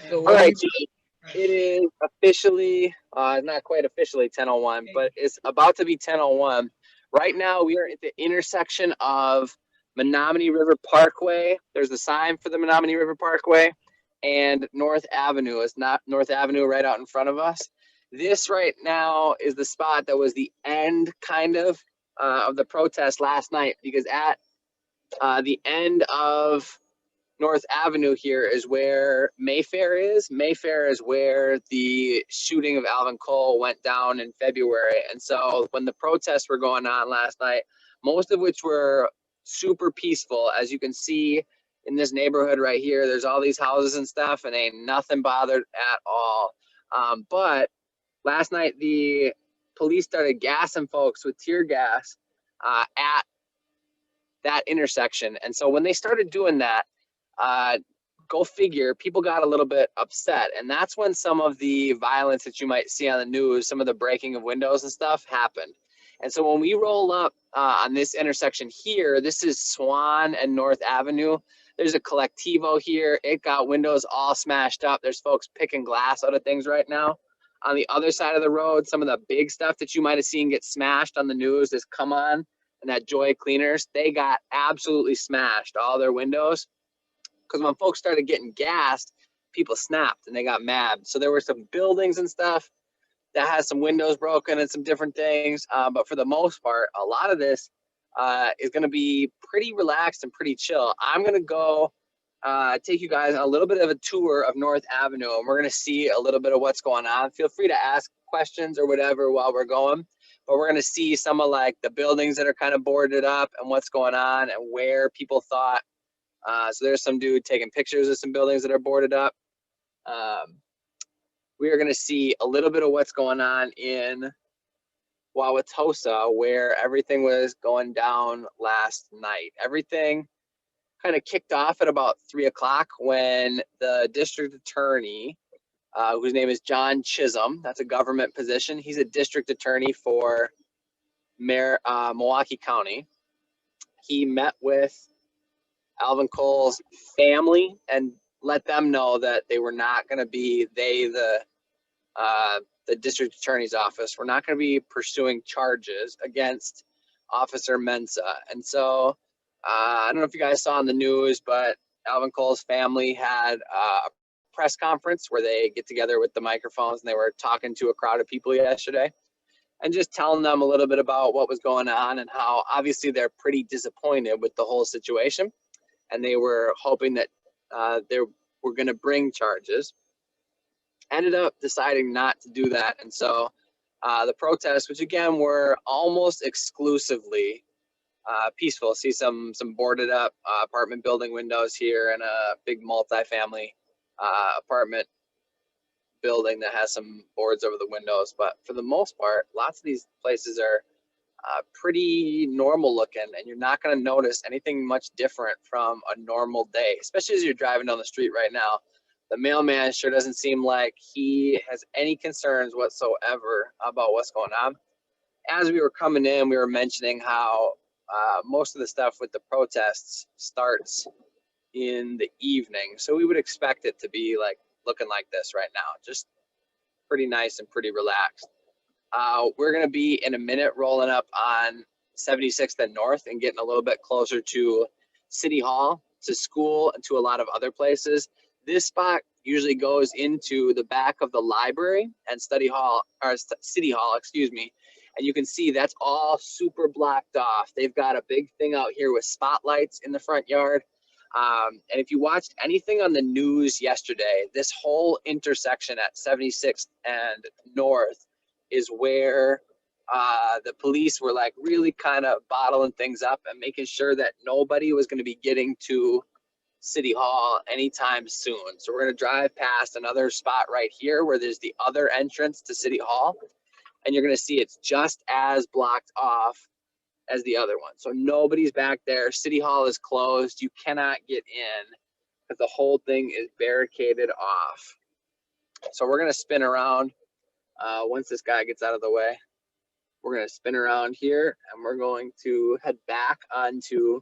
So All what right, is it is officially, not quite officially 10:01, but it's about to be 10:01. Right now, we are at the intersection of Menominee River Parkway. There's a sign for the Menominee River Parkway, and North Avenue is not North Avenue right out in front of us. This right now is the spot that was the end, kind of the protest last night, because at the end of North Avenue here is where Mayfair is. Mayfair is where the shooting of Alvin Cole went down in February. And so when the protests were going on last night, most of which were super peaceful, as you can see in this neighborhood right here, there's all these houses and stuff, and ain't nothing bothered at all. But last night, the police started gassing folks with tear gas at that intersection. And so when they started doing that, uh, go figure, people got a little bit upset. And that's when some of the violence that you might see on the news, some of the breaking of windows and stuff happened. And so when we roll up on this intersection here, this is Swan and North Avenue. There's a Collectivo here. It got windows all smashed up. There's folks picking glass out of things right now. On the other side of the road, some of the big stuff that you might have seen get smashed on the news is Come On and that Joy Cleaners. They got absolutely smashed, all their windows, because when folks started getting gassed, people snapped and they got mad. So there were some buildings and stuff that has some windows broken and some different things. But for the most part, a lot of this is going to be pretty relaxed and pretty chill. I'm going to go take you guys on a little bit of a tour of North Avenue, and we're going to see a little bit of what's going on. Feel free to ask questions or whatever while we're going. But we're going to see some of like the buildings that are kind of boarded up and what's going on and where people thought. So there's some dude taking pictures of some buildings that are boarded up. We are going to see a little bit of what's going on in Wauwatosa, where everything was going down last night. Everything kind of kicked off at about 3 o'clock when the district attorney, whose name is John Chisholm, that's a government position. He's a district attorney for Milwaukee County. He met with Alvin Cole's family and let them know that they were not going to be, the district attorney's office, we're not going to be pursuing charges against Officer Mensah. And so I don't know if you guys saw in the news, but Alvin Cole's family had a press conference where they get together with the microphones and they were talking to a crowd of people yesterday and just telling them a little bit about what was going on and how obviously they're pretty disappointed with the whole situation. And they were hoping that they were going to bring charges. Ended up deciding not to do that. And so the protests, which again were almost exclusively peaceful, see some boarded up apartment building windows here and a big multi-family apartment building that has some boards over the windows. But for the most part, lots of these places are pretty normal looking, and you're not going to notice anything much different from a normal day, especially as you're driving down the street right now. The mailman sure doesn't seem like he has any concerns whatsoever about what's going on. As we were coming in, we were mentioning how most of the stuff with the protests starts in the evening. So we would expect it to be like looking like this right now, just pretty nice and pretty relaxed. We're going to be in a minute rolling up on 76th and North and getting a little bit closer to City Hall, to school, and to a lot of other places. This spot usually goes into the back of the library and study hall, or City Hall, excuse me. And you can see that's all super blocked off. They've got a big thing out here with spotlights in the front yard. And if you watched anything on the news yesterday, this whole intersection at 76th and North is where the police were like really kind of bottling things up and making sure that nobody was going to be getting to City Hall anytime soon. So we're going to drive past another spot right here where there's the other entrance to City Hall, and you're going to see it's just as blocked off as the other one. So nobody's back there. City Hall is closed. You cannot get in because the whole thing is barricaded off. So we're going to spin around once this guy gets out of the way. We're going to spin around here and we're going to head back onto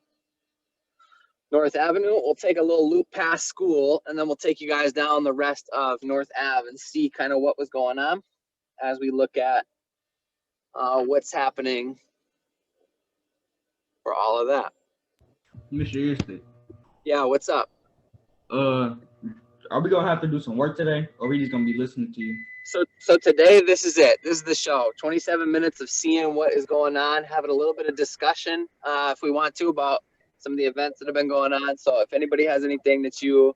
North Avenue. We'll take a little loop past school, and then we'll take you guys down the rest of North Ave and see kind of what was going on as we look at what's happening for all of that. Mr. Easton, Yeah, what's up? are we gonna have to do some work today, or are we just gonna be listening to you? So today, this is it. This is the show. 27 minutes of seeing what is going on, having a little bit of discussion, if we want to, about some of the events that have been going on. So if anybody has anything that you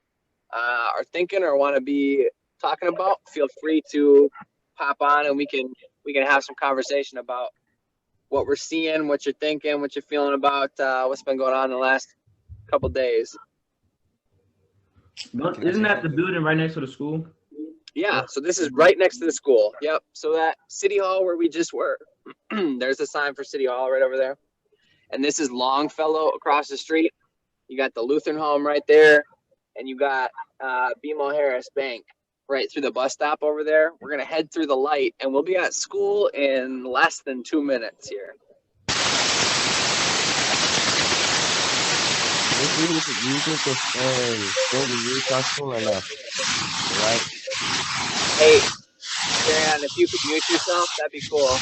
are thinking or want to be talking about, feel free to pop on, and we can have some conversation about what we're seeing, what you're thinking, what you're feeling about what's been going on in the last couple days. Isn't that the building right next to the school? Yeah, so this is right next to the school. Yep. So that City Hall where we just were, there's a sign for City Hall right over there. And this is Longfellow across the street. You got the Lutheran home right there, and you got BMO Harris Bank right through the bus stop over there. We're going to head through the light, and we'll be at school in less than 2 minutes here. Do you think the school will restart school or not? Right? Hey, Dan, if you could mute yourself, that'd be cool.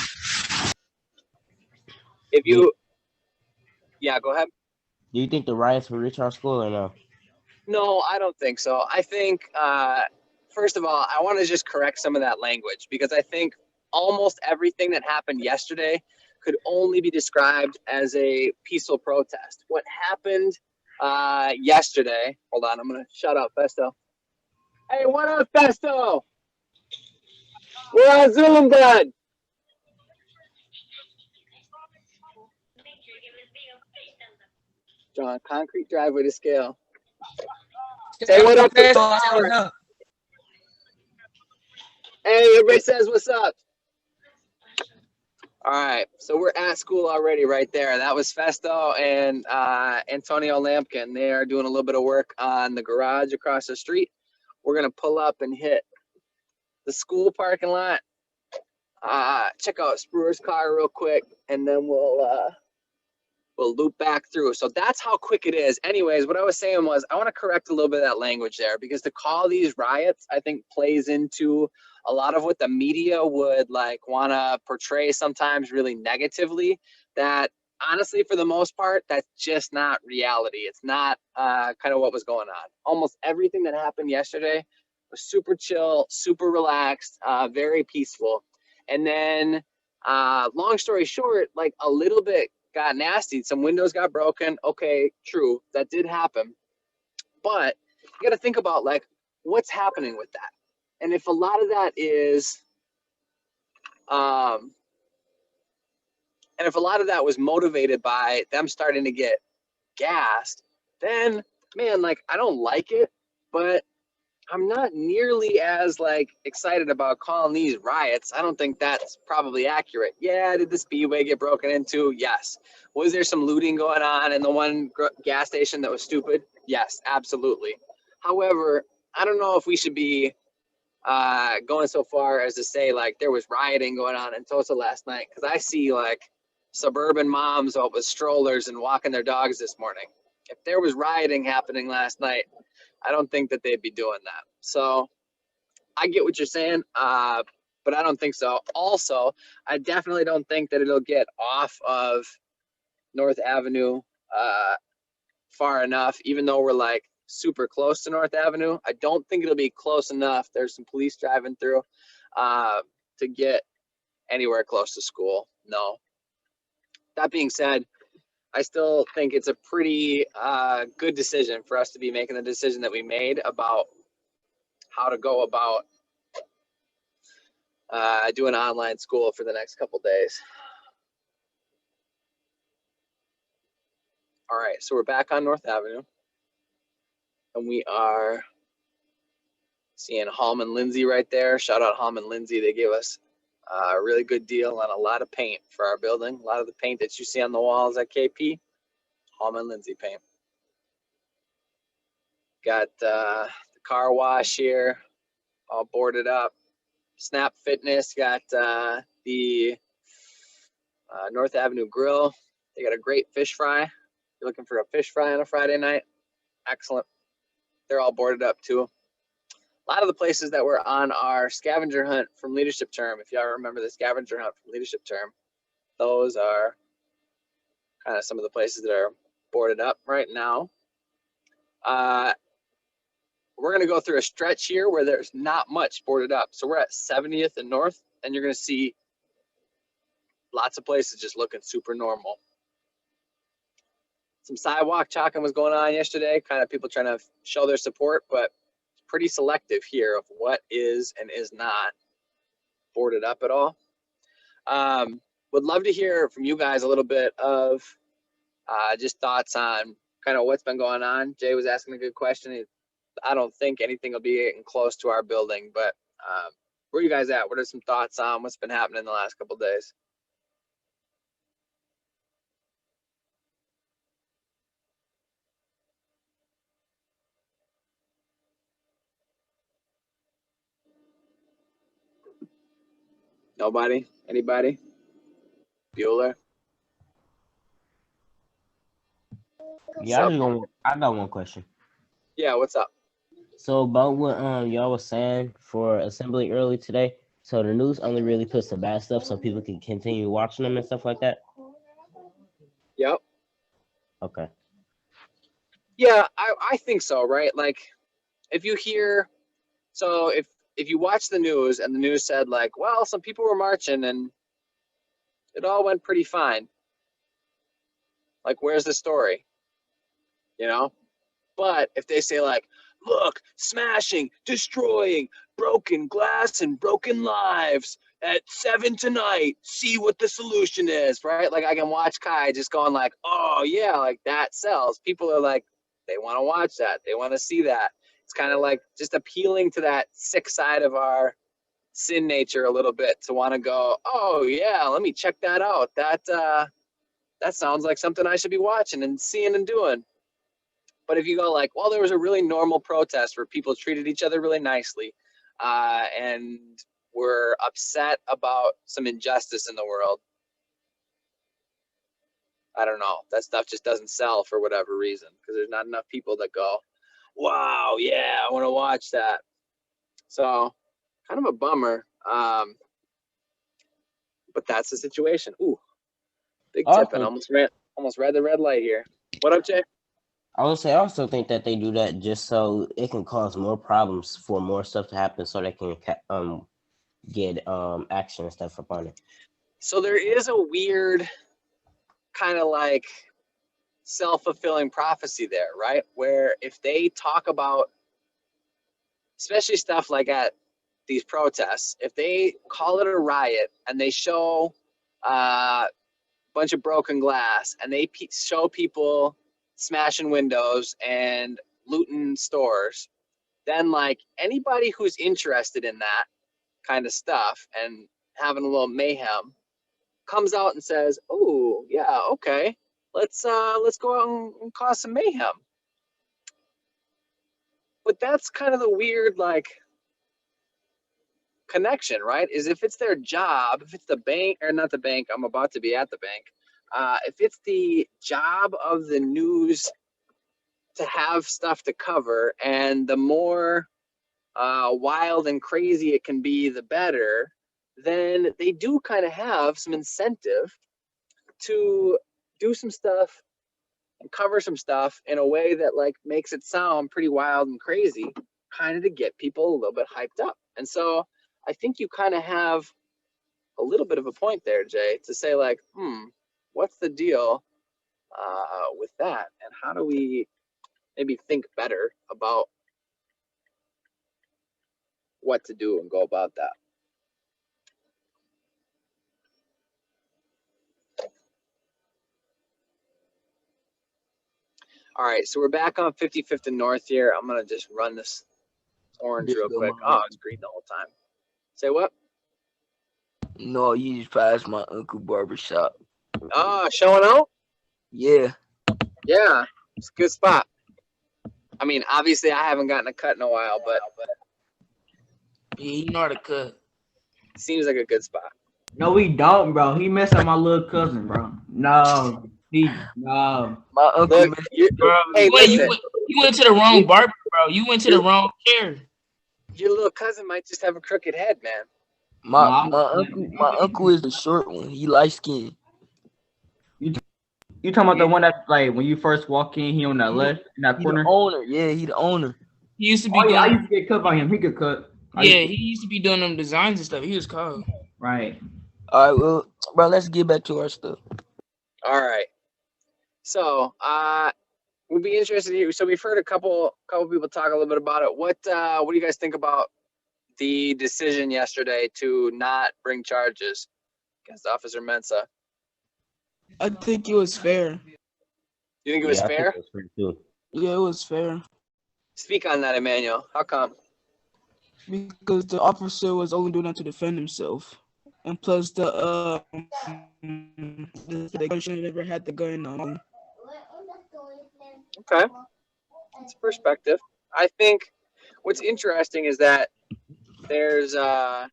If you, yeah, go ahead. Do you think the riots will reach our school or no? No, I don't think so. I think, first of all, I want to just correct some of that language, because I think almost everything that happened yesterday could only be described as a peaceful protest. What happened yesterday, hold on, I'm going to shut up, Festo. Hey, what up, Festo? We're on Zoom, bud. John, concrete driveway to scale. Say what up, Festo. Hey, everybody says what's up. All right, so we're at school already right there. That was Festo and Antonio Lampkin. They are doing a little bit of work on the garage across the street. We're going to pull up and hit the school parking lot. Check out Spruer's car real quick, and then we'll loop back through. So that's how quick it is. Anyways, what I was saying was I want to correct a little bit of that language there, because to call these riots, I think, plays into a lot of what the media would like want to portray sometimes really negatively. That honestly, for the most part, that's just not reality. It's not kind of what was going on. Almost everything that happened yesterday was super chill, super relaxed, very peaceful. And then long story short, like a little bit got nasty. Some windows got broken. Okay, true, that did happen. But you got to think about like what's happening with that. And if a lot of that is, and if a lot of that was motivated by them starting to get gassed, then man, like I don't like it, but I'm not nearly as like excited about calling these riots. I don't think that's probably accurate. Yeah, did the speedway get broken into? Yes. Was there some looting going on in the one gas station that was stupid? Yes, absolutely. However, I don't know if we should be going so far as to say like there was rioting going on in Tosa last night, because I see like suburban moms out with strollers and walking their dogs this morning. If there was rioting happening last night, I don't think that they'd be doing that. So I get what you're saying, but I don't think so. Also, I definitely don't think that it'll get off of North Avenue far enough, even though we're like super close to North Avenue. I don't think it'll be close enough. There's some police driving through to get anywhere close to school. No. That being said, I still think it's a pretty good decision for us to be making the decision that we made about how to go about doing online school for the next couple days. All right, so we're back on North Avenue, and we are seeing Hallman Lindsay right there. Shout out Hallman Lindsay. They gave us a really good deal on a lot of paint for our building. A lot of the paint that you see on the walls at KP, Hallman Lindsay paint. Got the car wash here, all boarded up. Snap Fitness got the North Avenue Grill. They got a great fish fry. You're looking for a fish fry on a Friday night, Excellent. They're all boarded up too. A lot of the places that were on our scavenger hunt from leadership term, if y'all remember the scavenger hunt from leadership term, those are kind of some of the places that are boarded up right now. We're going to go through a stretch here where there's not much boarded up. So we're at 70th and North, and you're going to see lots of places just looking super normal. Some sidewalk chalking was going on yesterday, kind of people trying to show their support, but it's pretty selective here of what is and is not boarded up at all. Would love to hear from you guys a little bit of just thoughts on kind of what's been going on. Jay was asking a good question. I don't think anything will be getting close to our building, but where are you guys at? What are some thoughts on what's been happening the last couple of days? Nobody? Anybody? Bueller? Yeah, I got one question. Yeah, what's up? So about what y'all was saying for assembly early today. So the news only really puts the bad stuff so people can continue watching them and stuff like that. Yep. Okay. Yeah, I think so, right? Like if you hear, so if you watch the news and the news said like, well, some people were marching and it all went pretty fine. Like, where's the story? You know? But if they say like, look, smashing, destroying, broken glass and broken lives at 7 tonight, see what the solution is, right? Like I can watch Kai just going like, oh yeah, like that sells. People are like, they want to watch that. They want to see that. It's kind of like just appealing to that sick side of our sin nature a little bit to want to go, oh yeah, let me check that out. That sounds like something I should be watching and seeing and doing. But if you go like, well, there was a really normal protest where people treated each other really nicely and were upset about some injustice in the world. I don't know. That stuff just doesn't sell for whatever reason because there's not enough people that go, wow, yeah, I want to watch that. So kind of a bummer. But that's the situation. Ooh, big tipping. Almost read the red light here. What up, Jay? I would say I also think that they do that just so it can cause more problems for more stuff to happen so they can get action and stuff upon it. So there is a weird kind of like self-fulfilling prophecy there, right? Where if they talk about, especially stuff like at these protests, if they call it a riot and they show a bunch of broken glass and they show people smashing windows and looting stores, then like anybody who's interested in that kind of stuff and having a little mayhem comes out and says, oh yeah, okay, let's go out and cause some mayhem. But that's kind of the weird like connection, right? Is if it's their job, if it's the bank, or not the bank, I'm about to be at the bank, if it's the job of the news to have stuff to cover, and the more wild and crazy it can be, the better, then they do kind of have some incentive to do some stuff and cover some stuff in a way that like makes it sound pretty wild and crazy, kind of to get people a little bit hyped up. And so I think you kind of have a little bit of a point there, Jay, to say like, what's the deal with that? And how do we maybe think better about what to do and go about that? All right, so we're back on 55th and North here. I'm going to just run this orange real quick. Oh, it's green the whole time. Say what? No, you just passed my uncle barbershop. Oh, showing out? Yeah. Yeah, it's a good spot. I mean, obviously I haven't gotten a cut in a while, but Yeah, you know how to cut. seems like a good spot. No, we don't, bro. He messed up my little cousin, bro. No. My uncle, Look, bro. hey, Wait, listen. You went to the wrong barber, bro. You went to the wrong chair. Your little cousin might just have a crooked head, man. My uncle is the short one. He light skinned. You talking about the one that like when you first walk in, he on that left in that He the corner? owner. Yeah, he the owner. He used to be Oh yeah, I doing. used to get cut by him. He could cut. Yeah, he used to be doing them designs and stuff. He was cold. Right. All right, well, bro, let's get back to our stuff. All right. So, we'll be interested in you. So we've heard a couple people talk a little bit about it. What do you guys think about the decision yesterday to not bring charges against Officer Mensah? I think it was fair. You think it was I think fair? it was fair too. Yeah, it was fair. Speak on that, Emmanuel. How come? Because the officer was only doing that to defend himself. And plus the gun should have never had the gun on. Okay. It's perspective. I think what's interesting is that there's at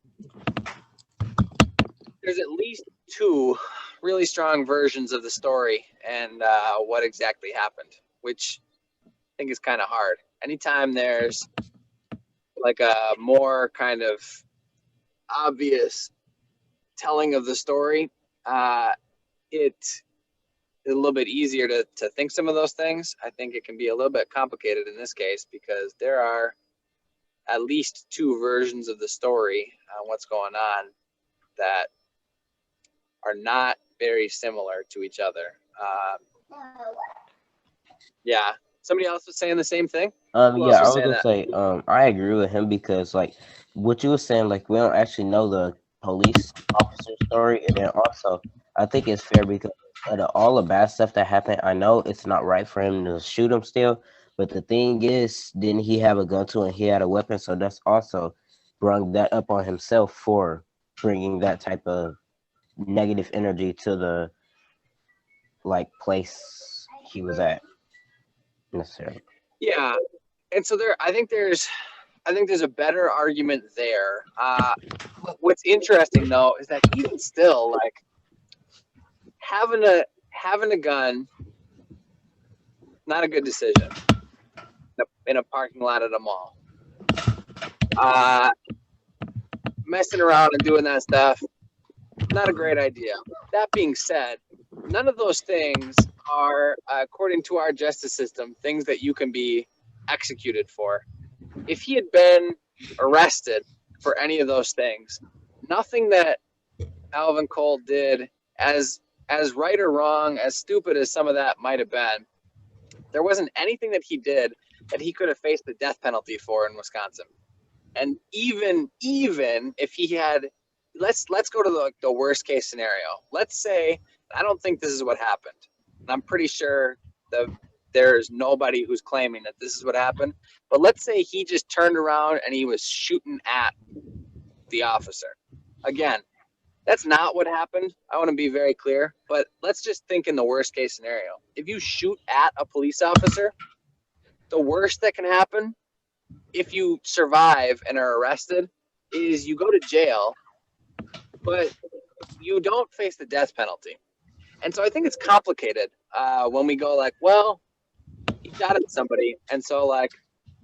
least two really strong versions of the story and what exactly happened, which I think is kind of hard. Anytime there's like a more kind of obvious telling of the story, it's a little bit easier to think some of those things. I think it can be a little bit complicated in this case because there are at least two versions of the story on what's going on that are not very similar to each other. Yeah. Somebody else was saying the same thing? Who else Yeah, I was was saying gonna that? say, I agree with him because like what you were saying, like we don't actually know the police officer story, and then also I think it's fair because of all the bad stuff that happened. I know it's not right for him to shoot him still, but the thing is, didn't he have a gun too, and he had a weapon, so that's also brought that up on himself for bringing that type of negative energy to the like place he was at necessarily. Yeah. And so I think there's a better argument there. What's interesting though is that even still, like having a gun, not a good decision in a parking lot at a mall. Messing around and doing that stuff, not a great idea. That being said, none of those things are, according to our justice system, things that you can be executed for. If he had been arrested for any of those things, nothing that Alvin Cole did, as right or wrong, as stupid as some of that might have been, there wasn't anything that he did that he could have faced the death penalty for in Wisconsin. And even if he had, let's go to the worst case scenario. Let's say, I don't think this is what happened, and I'm pretty sure that there's nobody who's claiming that this is what happened. But let's say he just turned around and he was shooting at the officer. Again, that's not what happened. I want to be very clear, but let's just think in the worst case scenario. If you shoot at a police officer, the worst that can happen if you survive and are arrested is you go to jail, but you don't face the death penalty. And so I think it's complicated when we go like, well, he shot at somebody, and so like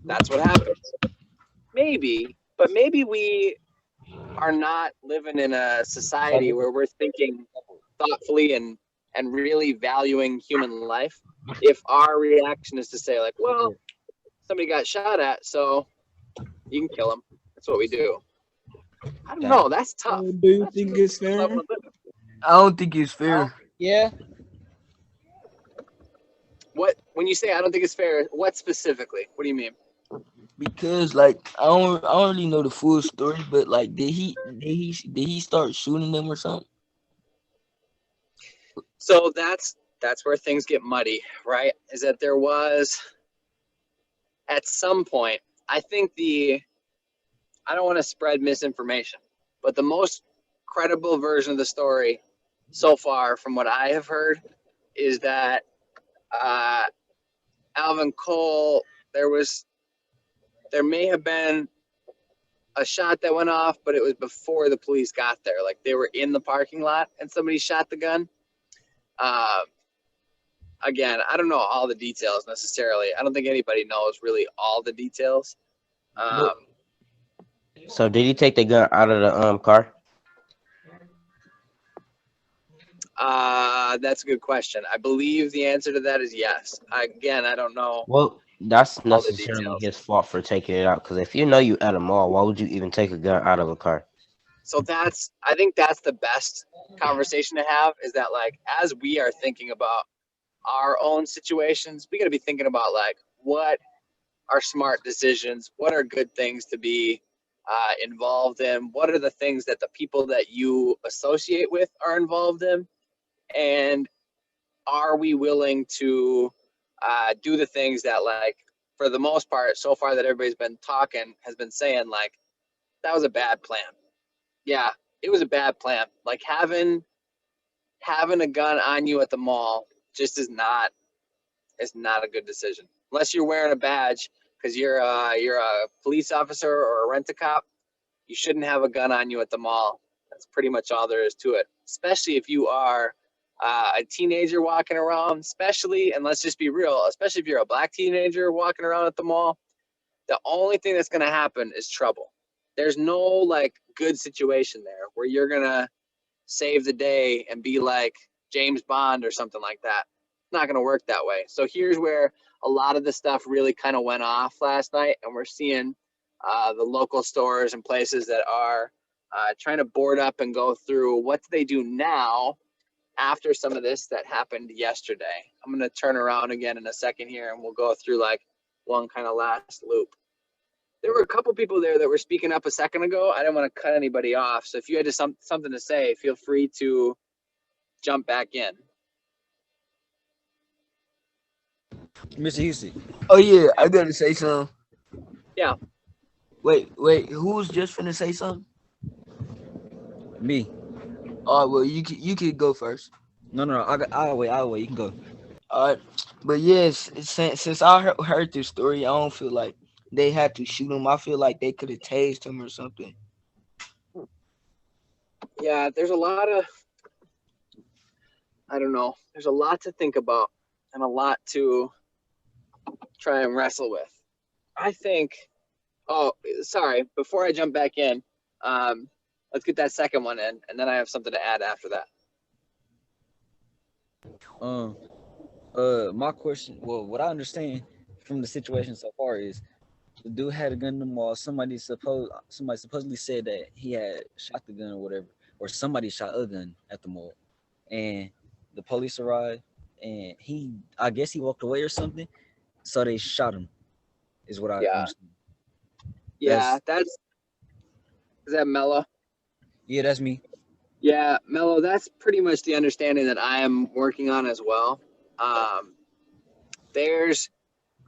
that's what happens. Maybe, but maybe we are not living in a society where we're thinking thoughtfully and really valuing human life. If our reaction is to say like, well, somebody got shot at, so you can kill him. That's what we do. I don't know. That's tough. Do you think it's fair? I don't think it's fair. Yeah. What, when you say I don't think it's fair, what specifically? What do you mean? Because like I don't really know the full story, but like did he start shooting them or something? So that's where things get muddy, right? Is that there was at some point, I think I don't want to spread misinformation, but the most credible version of the story so far from what I have heard is that Alvin Cole, there may have been a shot that went off, but it was before the police got there. Like they were in the parking lot and somebody shot the gun. again, I don't know all the details necessarily. I don't think anybody knows really all the details. So did he take the gun out of the car? That's a good question. I believe the answer to that is yes. Again, I don't know Well, that's all the necessarily details. his fault for taking it out. Because if you know you at a mall, why would you even take a gun out of a car? So I think that's the best conversation to have, is that like, as we are thinking about our own situations, we got to be thinking about like, what are smart decisions? What are good things to be involved in? What are the things that the people that you associate with are involved in? And are we willing to do the things that, like, for the most part, so far that everybody's been talking, has been saying, like, that was a bad plan. Yeah, it was a bad plan. Like, having a gun on you at the mall just is not a good decision. Unless you're wearing a badge because you're a police officer or a rent-a-cop, you shouldn't have a gun on you at the mall. That's pretty much all there is to it. Especially if you are a teenager walking around, especially, and let's just be real, especially if you're a black teenager walking around at the mall, the only thing that's going to happen is trouble. There's no like good situation there where you're going to save the day and be like James Bond or something like that. It's not going to work that way. So here's where a lot of the stuff really kind of went off last night, and we're seeing the local stores and places that are trying to board up and go through what do they do now after some of this that happened yesterday. I'm going to turn around again in a second here, and we'll go through like one kind of last loop. There were a couple people there that were speaking up a second ago. I didn't want to cut anybody off. So if you had something to say, feel free to jump back in. Mr. Houston. Oh yeah, I gotta say something. Yeah. Wait, who's just finna say something? Me. All right, well you could go first. No. I'll wait. You can go. All right, but yes, since I heard this story, I don't feel like they had to shoot him. I feel like they could have tased him or something. Yeah, there's a lot of, I don't know, there's a lot to think about and a lot to try and wrestle with. I think, oh, sorry, before I jump back in, let's get that second one in, and then I have something to add after that. My question, well, what I understand from the situation so far is the dude had a gun in the mall. Somebody supposedly said that he had shot the gun or whatever, or somebody shot a gun at the mall, and the police arrived, and I guess he walked away or something, so they shot him. Is what I understand. Yeah, is that Mello? Yeah, that's me. Yeah, Mello, that's pretty much the understanding that I am working on as well.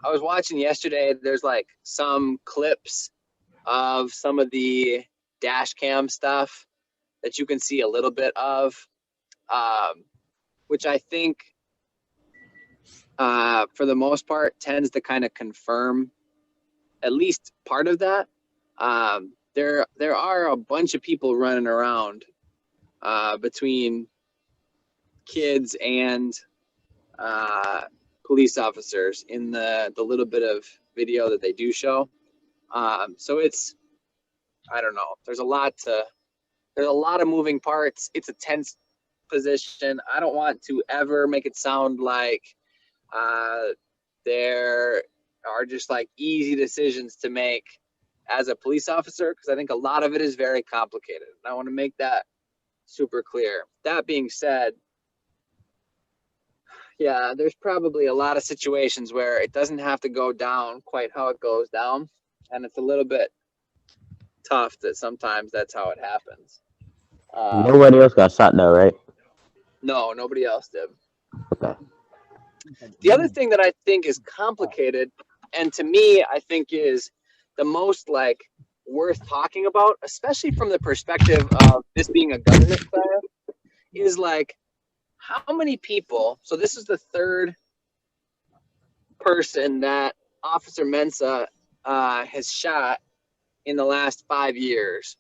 I was watching yesterday, there's like some clips of some of the dash cam stuff that you can see a little bit of, which I think for the most part tends to kind of confirm at least part of that. There are a bunch of people running around between kids and police officers in the little bit of video that they do show. So it's, I don't know, there's a lot of moving parts. It's a tense position. I don't want to ever make it sound like there are just like easy decisions to make as a police officer, because I think a lot of it is very complicated. And I want to make that super clear. That being said, yeah, there's probably a lot of situations where it doesn't have to go down quite how it goes down. And it's a little bit tough that sometimes that's how it happens. Nobody else got shot though, right? No, nobody else did. Okay. The other thing that I think is complicated, and to me, I think is the most like worth talking about, especially from the perspective of this being a government class, is like how many people. So this is the third person that Officer Mensah has shot in the last 5 years.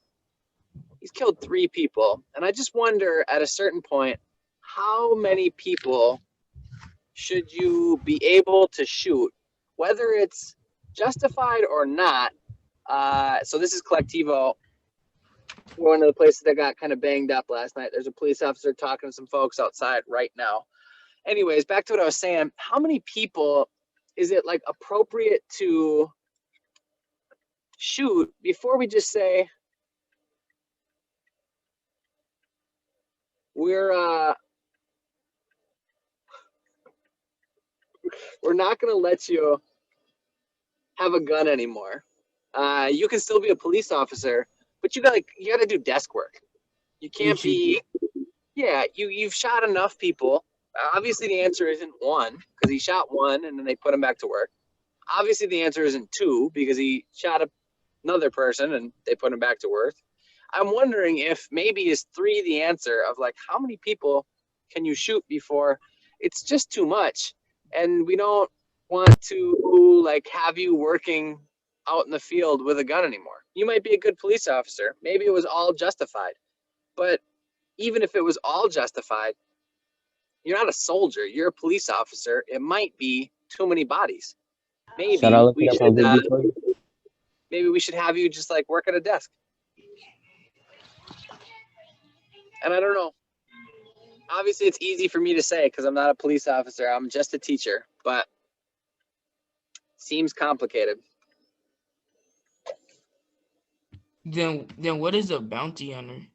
He's killed 3 people, and I just wonder at a certain point how many people should you be able to shoot, whether it's justified or not? So this is Collectivo, one of the places that got kind of banged up last night. There's a police officer talking to some folks outside right now. Anyways, back to what I was saying. How many people is it like appropriate to shoot before we just say we're not going to let you have a gun anymore? You can still be a police officer, but you got to do desk work. You can't be. Yeah, you've shot enough people. Obviously, the answer isn't one because he shot one and then they put him back to work. Obviously, the answer isn't two because he shot another person and they put him back to work. I'm wondering if maybe is three the answer of like how many people can you shoot before it's just too much, and we don't want to like have you working out in the field with a gun anymore. You might be a good police officer. Maybe it was all justified, but even if it was all justified, you're not a soldier. You're a police officer. It might be too many bodies. Maybe Should I look we it up should. on Google for you? Maybe we should have you just like work at a desk. And I don't know. Obviously, it's easy for me to say because I'm not a police officer. I'm just a teacher, but seems complicated. Then what is a bounty hunter?